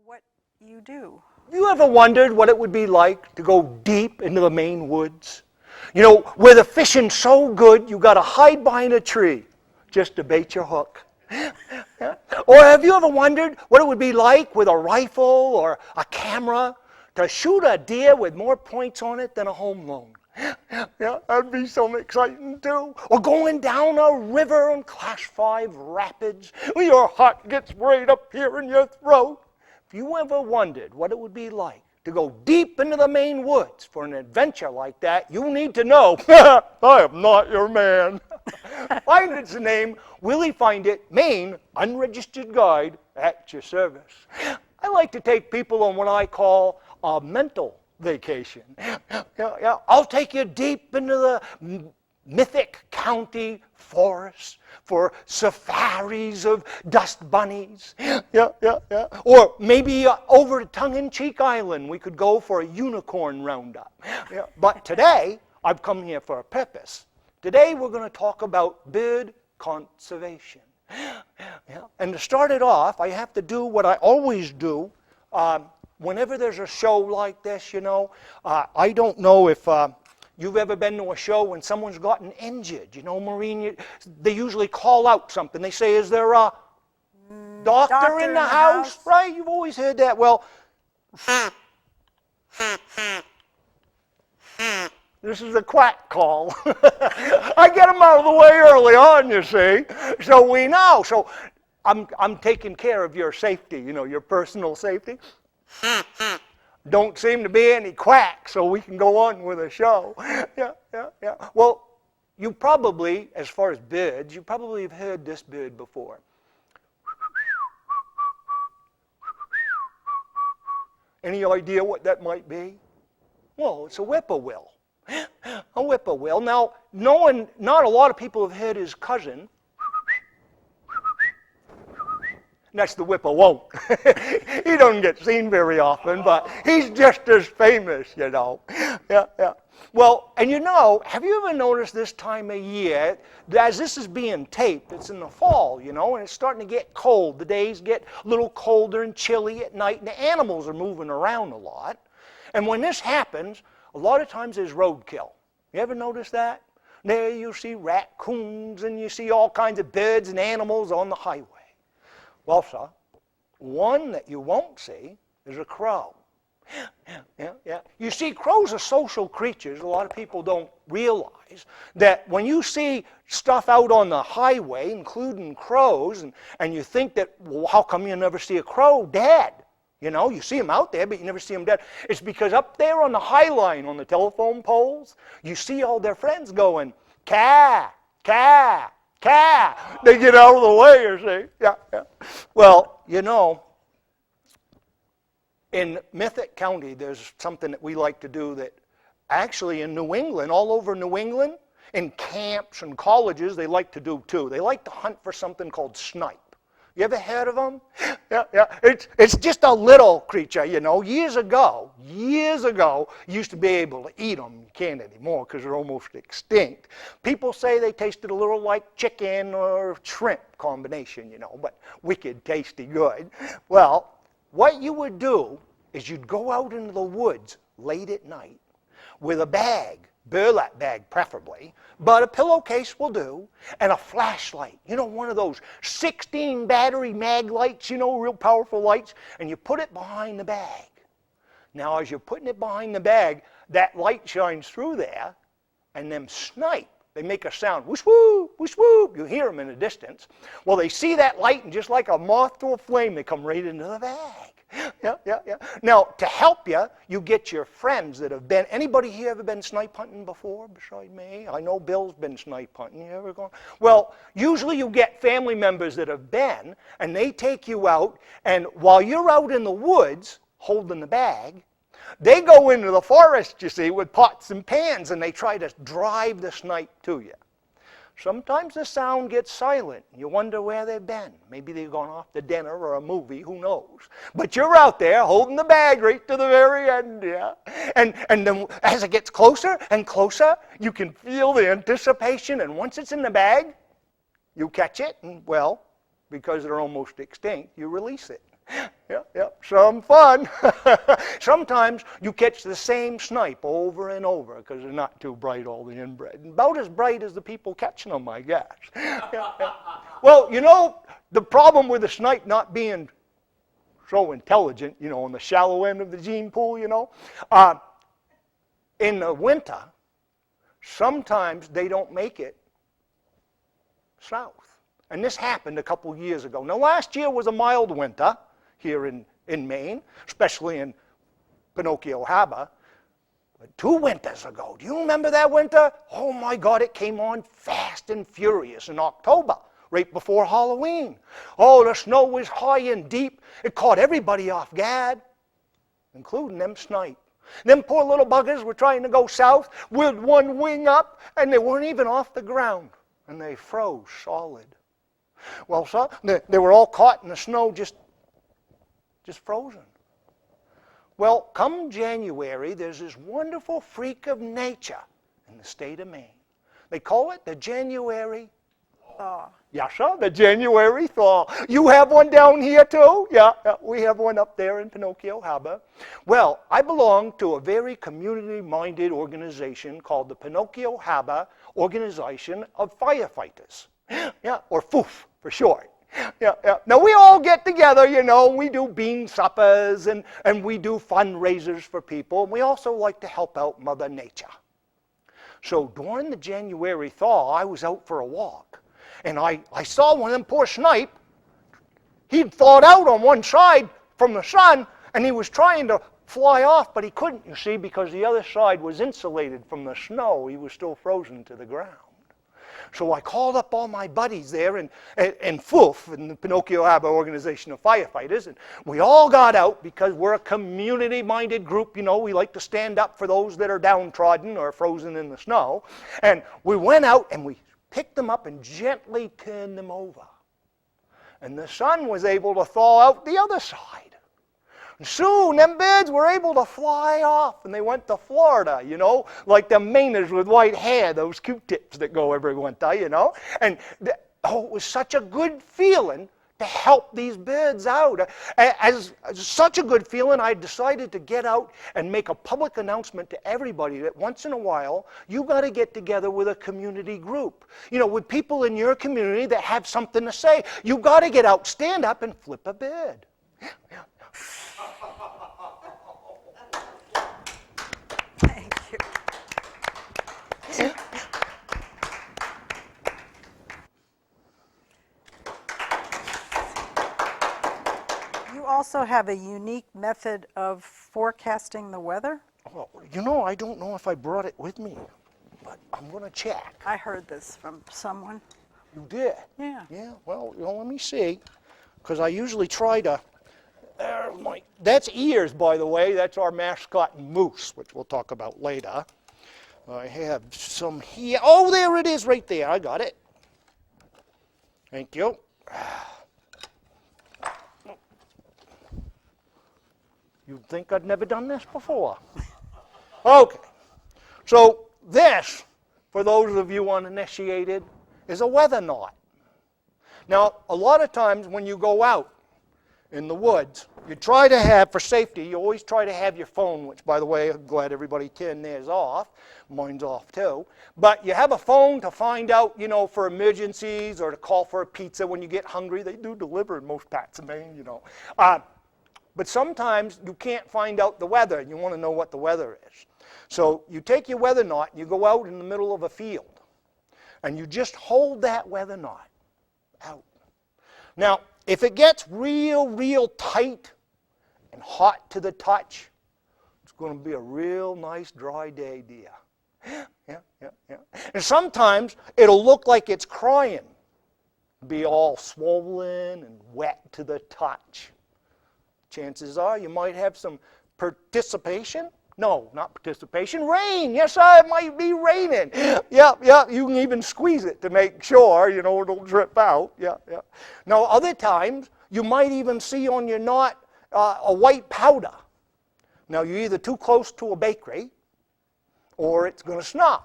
what you do. Have you ever wondered what it would be like to go deep into the Maine woods? You know, where the fishing's so good, you got to hide behind a tree just to bait your hook. Yeah. Or have you ever wondered what it would be like with a rifle or a camera to shoot a deer with more points on it than a home loan? Yeah, that'd be so exciting too. Or going down a river in Class 5 rapids where your heart gets right up here in your throat. If you ever wondered what it would be like to go deep into the Maine woods for an adventure like that, you need to know, I am not your man. Phinedit's the name, Willey Phinedit Maine UnRegistered Guide at your service. I like to take people on what I call a mental vacation. Yeah, I'll take you deep into the mythic county forests for safaris of dust bunnies. Yeah. Or maybe over to Tongue-in-Cheek Island, we could go for a unicorn roundup. Yeah. But today, I've come here for a purpose. Today, we're going to talk about bird conservation. Yeah. And to start it off, I have to do what I always do. Whenever there's a show like this, you know, I don't know if you've ever been to a show when someone's gotten injured. You know, Maureen, they usually call out something. They say, is there a doctor in the house? Right? You've always heard that. Well, this is a quack call. I get them out of the way early on, you see. So we know. So I'm taking care of your safety, you know, your personal safety. Don't seem to be any quacks, so we can go on with the show. Yeah. Well, you probably, as far as birds, you probably have heard this bird before. Any idea what that might be? Well, it's a whippoorwill. A whippoorwill. Now, not a lot of people have heard his cousin. That's the whippoorwill. He doesn't get seen very often, but he's just as famous, you know. Yeah. Well, and you know, have you ever noticed this time of year, as this is being taped, it's in the fall, you know, and it's starting to get cold. The days get a little colder and chilly at night, and the animals are moving around a lot. And when this happens, a lot of times there's roadkill. You ever notice that? There you see raccoons, and you see all kinds of birds and animals on the highway. Well, sir, one that you won't see is a crow. Yeah. You see, crows are social creatures. A lot of people don't realize that when you see stuff out on the highway, including crows, and you think that, well, how come you never see a crow dead? You know, you see them out there, but you never see them dead. It's because up there on the high line, on the telephone poles, you see all their friends going, caw, caw. They get out of the way, you see. Yeah. Well, you know, in Mythic County, there's something that we like to do that actually in New England, all over New England, in camps and colleges, they like to do too. They like to hunt for something called snipe. You ever heard of them? Yeah. It's just a little creature, you know. Years ago, you used to be able to eat them. You can't anymore because they're almost extinct. People say they tasted a little like chicken or shrimp combination, you know, but wicked tasty good. Well, what you would do is you'd go out into the woods late at night with a bag, burlap bag preferably, but a pillowcase will do, and a flashlight. You know, one of those 16 battery mag lights, you know, real powerful lights, and you put it behind the bag. Now, as you're putting it behind the bag, that light shines through there, and them snipe, they make a sound, whoosh whoop, whoosh whoop. You hear them in the distance. Well, they see that light, and just like a moth to a flame, they come right into the bag. Yeah. Now, to help you, you get your friends that have been, anybody here ever been snipe hunting before beside me? I know Bill's been snipe hunting. You ever gone? Well, usually you get family members that have been, and they take you out, and while you're out in the woods holding the bag, they go into the forest, you see, with pots and pans, and they try to drive the snipe to you. Sometimes the sound gets silent. You wonder where they've been. Maybe they've gone off to dinner or a movie, who knows. But you're out there holding the bag right to the very end, yeah? And then as it gets closer and closer, you can feel the anticipation, and once it's in the bag, you catch it, and well, because they're almost extinct, you release it. Yeah, some fun. Sometimes you catch the same snipe over and over because they're not too bright, all the inbred. About as bright as the people catching them, I guess. Yeah. Well, you know, the problem with the snipe not being so intelligent, you know, on the shallow end of the gene pool, you know, in the winter, sometimes they don't make it south. And this happened a couple years ago. Now, last year was a mild winter here in Maine, especially in Pinocchio Harbor. But 2 winters ago, do you remember that winter? Oh my God, it came on fast and furious in October, right before Halloween. Oh, the snow was high and deep. It caught everybody off guard, including them snipe. Them poor little buggers were trying to go south with one wing up, and they weren't even off the ground, and they froze solid. Well, so they were all caught in the snow, just frozen. Well, come January, there's this wonderful freak of nature in the state of Maine. They call it the January thaw. Yes, sir, the January thaw. You have one down here too? Yeah, we have one up there in Pinocchio Harbor. Well, I belong to a very community-minded organization called the Pinocchio Harbor Organization of Firefighters. Yeah, or FOOF for short. Yeah. Now, we all get together, you know, we do bean suppers and we do fundraisers for people. And we also like to help out Mother Nature. So during the January thaw, I was out for a walk. And I saw one of them poor snipe. He'd thawed out on one side from the sun, and he was trying to fly off, but he couldn't, you see, because the other side was insulated from the snow. He was still frozen to the ground. So I called up all my buddies there in FOOF, in the Pinocchio Harbor Organization of Firefighters, and we all got out because we're a community-minded group. You know, we like to stand up for those that are downtrodden or frozen in the snow. And we went out and we picked them up and gently turned them over. And the sun was able to thaw out the other side. And soon, them birds were able to fly off, and they went to Florida, you know, like the Mainers with white hair, those Q-tips that go every winter, you know. And, it was such a good feeling to help these birds out. As such a good feeling, I decided to get out and make a public announcement to everybody that once in a while, you got to get together with a community group. You know, with people in your community that have something to say. You got to get out, stand up, and flip a bird. Thank you. You also have a unique method of forecasting the weather? Well, you know, I don't know if I brought it with me, but I'm going to check. I heard this from someone. You did? Yeah. Yeah, well, you know, let me see, because I usually try to... that's ears, by the way. That's our mascot moose, which we'll talk about later. I have some here. Oh, there it is right there. I got it. Thank you. You'd think I'd never done this before. Okay. So this, for those of you uninitiated, is a weather knot. Now, a lot of times when you go out in the woods, you try to have, for safety, you always try to have your phone, which, by the way, I'm glad everybody turned theirs off. Mine's off, too. But you have a phone to find out, you know, for emergencies or to call for a pizza when you get hungry. They do deliver in most parts of Maine, you know. But sometimes you can't find out the weather, and you want to know what the weather is. So you take your weather knot, and you go out in the middle of a field, and you just hold that weather knot out. Now, if it gets real tight and hot to the touch, it's going to be a real nice dry day, dear. Yeah. And sometimes it'll look like it's crying, be all swollen and wet to the touch. Chances are you might have some participation. No, not participation. Rain. Yes, it might be raining. Yeah. You can even squeeze it to make sure, you know, it'll drip out. Yeah. Now, other times, you might even see on your knot a white powder. Now, you're either too close to a bakery or it's going to snow.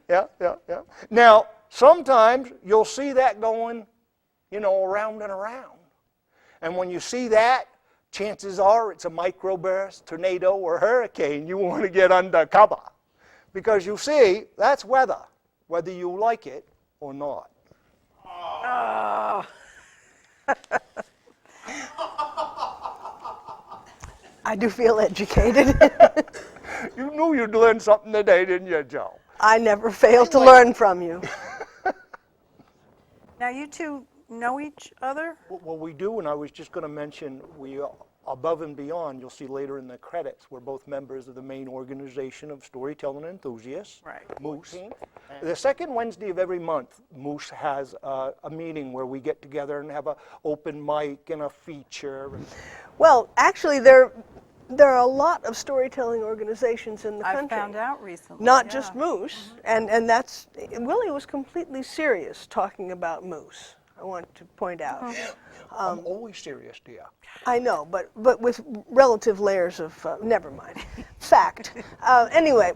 Yeah. Now, sometimes you'll see that going, you know, around and around. And when you see that, chances are it's a microburst, tornado, or hurricane. You want to get under cover. Because you see, that's weather, whether you like it or not. Oh. I do feel educated. You knew you'd learn something today, didn't you, Joe? I never fail to learn from you. Now, you two know each other? Well, we do, and I was just going to mention, we are above and beyond, you'll see later in the credits, we're both members of the Maine Organization of Storytelling Enthusiasts, Right. Moose. The second Wednesday of every month, Moose has a meeting where we get together and have an open mic and a feature. Well, actually, there are a lot of storytelling organizations in the I country. found out recently. Not yeah. just Moose, and that's, Willey was completely serious talking about Moose, I want to point out. I'm always serious, dear. I know, but with relative layers of, never mind, fact. Anyway,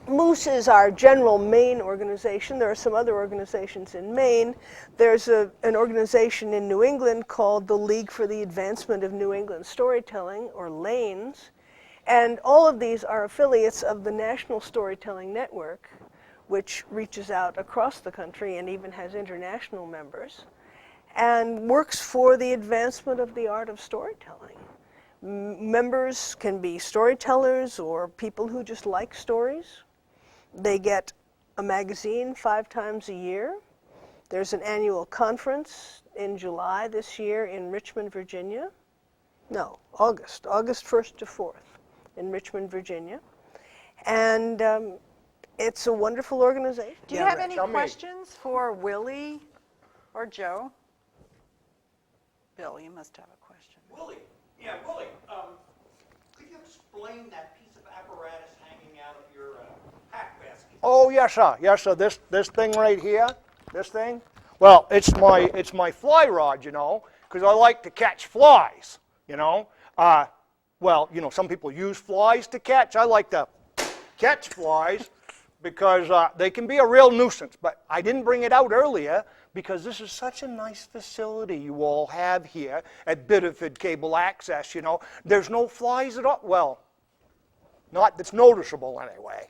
Moose is our general Maine organization. There are some other organizations in Maine. There's an organization in New England called the League for the Advancement of New England Storytelling, or LANES. And all of these are affiliates of the National Storytelling Network, which reaches out across the country and even has international members, and works for the advancement of the art of storytelling. Members can be storytellers or people who just like stories. They get a magazine 5 times a year. There's an annual conference in July this year in Richmond, Virginia. No, August 1st to 4th in Richmond, Virginia. And it's a wonderful organization. Do you have Rich. any Tell me. questions for Willey or Joe? Bill, you must have a question. Willey, could you explain that piece of apparatus hanging out of your pack basket? Oh, yes, sir. Yes, sir. This thing right here, this thing. Well, it's my fly rod, you know, because I like to catch flies, you know. Well, you know, some people use flies to catch. I like to catch flies because they can be a real nuisance. But I didn't bring it out earlier because this is such a nice facility you all have here at Biddeford Cable Access, you know. There's no flies at all. Well, not that's noticeable anyway.